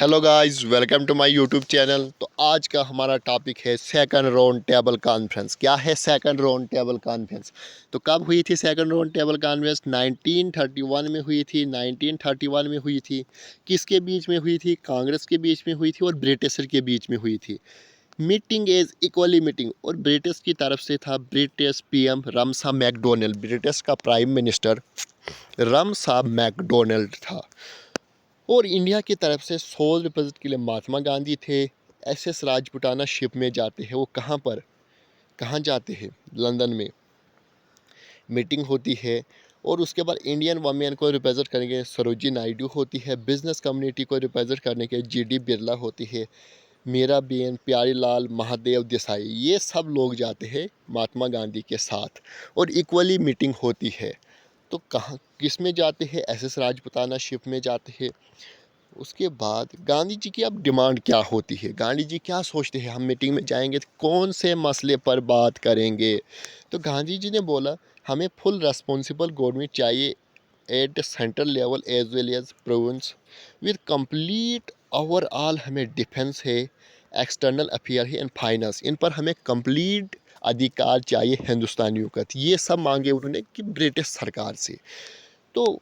Hello guys, welcome to my YouTube channel. तो आज का हमारा टॉपिक है सेकंड राउंड टेबल कॉन्फ्रेंस। क्या है सेकंड राउंड टेबल कॉन्फ्रेंस? तो कब हुई थी सेकंड राउंड टेबल कॉन्फ्रेंस? 1931 में हुई थी। 1931 में हुई थी। किसके बीच में हुई थी? कांग्रेस के बीच में हुई थी और ब्रिटिशर के बीच में हुई थी। मीटिंग इज इक्वली मीटिंग, और ब्रिटिश की तरफ से था ब्रिटिश पीएम रमसा मैकडोनल्ड। ब्रिटिश का प्राइम मिनिस्टर रमसा मैकडोनल्ड था। और इंडिया की तरफ से सोल रिप्रेजेंट के लिए महात्मा गांधी थे। एसएस राजपुताना शिप में जाते हैं। वो कहाँ जाते हैं? लंदन में मीटिंग होती है। और उसके बाद इंडियन वमेन को रिप्रेजेंट करेंगे सरोजी नायडू होती है। बिजनेस कम्युनिटी को रिप्रेजेंट करने के जीडी बिरला होती है। मीराबेन, प्यारीलाल, महादेव देसाई, ये सब लोग जाते हैं महात्मा गांधी के साथ और इक्वली मीटिंग होती है। तो कहाँ किस में जाते हैं? एसएस राजपुताना शिप में जाते हैं। उसके बाद गांधी जी की अब डिमांड क्या होती है? गांधी जी क्या सोचते हैं? हम मीटिंग में जाएंगे तो कौन से मसले पर बात करेंगे? तो गांधी जी ने बोला, हमें फुल रेस्पॉन्सिबल गवर्नमेंट चाहिए at central level as well as province with complete overall. हमें डिफेंस है, एक्सटर्नल अफेयर है एंड फाइनेंस, इन पर हमें कंप्लीट अधिकार चाहिए हिंदुस्तानियों का। तो ये सब मांगे उन्होंने कि ब्रिटिश सरकार से। तो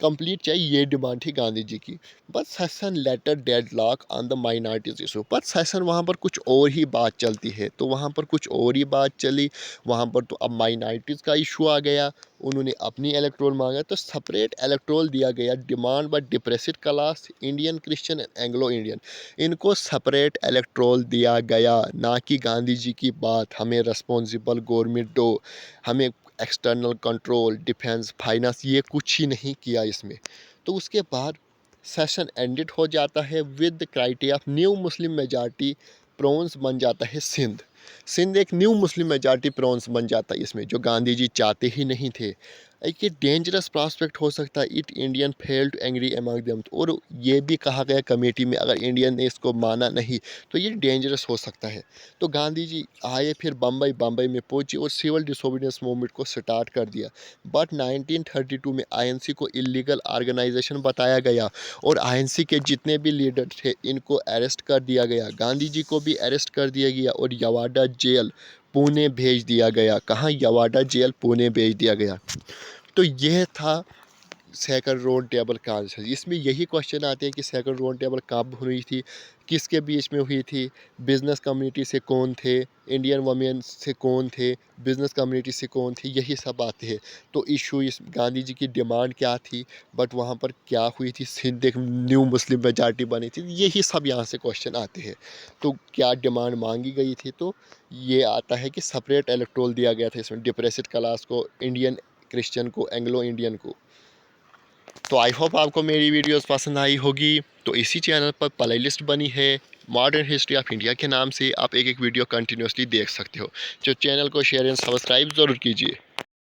कंप्लीट चाहिए, ये डिमांड थी गांधी जी की। But session letter dead lock on the minorities issue. But session वहाँ पर कुछ और ही बात चलती है। तो वहाँ पर कुछ और ही बात चली। वहाँ पर तो अब माइनॉरिटीज़ का इशू आ गया। उन्होंने अपनी इलेक्ट्रोल मांगा तो सेपरेट इलेक्ट्रोल दिया गया। Demand by depressed class, Indian Christian and Anglo Indian, इनको सेपरेट इलेक्ट्रोल दिया गया। ना कि गांधी जी की बात हमें रिस्पॉन्सिबल गवर्नमेंट दो, हमें एक्सटर्नल कंट्रोल, डिफेंस, फाइनेंस, ये कुछ ही नहीं किया इसमें। तो उसके बाद सेशन एंडेड हो जाता है with criteria of new Muslim majority province बन जाता है सिंध। सिंध एक न्यू मुस्लिम मेजॉरिटी प्रोविंस बन जाता है इसमें, जो गांधी जी चाहते ही नहीं थे। एक ये डेंजरस प्रॉस्पेक्ट हो सकता है। It Indian fail to angry among them. और ये भी कहा गया कमेटी में, अगर इंडियन ने इसको माना नहीं तो ये डेंजरस हो सकता है। तो गांधी जी आए, फिर बम्बई में पहुंचे और सिविल डिसोबीडियंस मूवमेंट को स्टार्ट कर दिया। बट 1932 में आईएनसी को इलीगल ऑर्गेनाइजेशन बताया गया और आईएनसी के जितने भी लीडर थे इनको अरेस्ट कर दिया गया। गांधी जी को भी अरेस्ट कर दिया गया और यवाडा जेल पुणे भेज दिया गया। कहाँ? यवाडा जेल पुणे भेज दिया गया। तो यह था सेकंड राउंड टेबल कॉन्फ्रेंस। इसमें यही क्वेश्चन आते हैं कि सेकंड राउंड टेबल कब हुई थी, किसके बीच में हुई थी, बिजनेस कम्युनिटी से कौन थे, इंडियन वमेन से कौन थे, बिजनेस कम्युनिटी से कौन थी, यही सब आते हैं। तो इशू इस गांधी जी की डिमांड क्या थी, बट वहाँ पर क्या हुई थी, सिंध एक न्यू मुस्लिम मेजॉरिटी बनी थी, यही सब यहाँ से क्वेश्चन आते हैं। तो क्या डिमांड मांगी गई थी? तो ये आता है कि सेपरेट इलेक्टोरल दिया गया था इसमें, डिप्रेसिड क्लास को, इंडियन क्रिश्चियन को, एंग्लो इंडियन को। तो आई होप आपको मेरी वीडियोस पसंद आई होगी। तो इसी चैनल पर प्लेलिस्ट बनी है मॉडर्न हिस्ट्री ऑफ इंडिया के नाम से, आप एक एक वीडियो कंटिन्यूसली देख सकते हो। जो चैनल को शेयर एंड सब्सक्राइब ज़रूर कीजिए।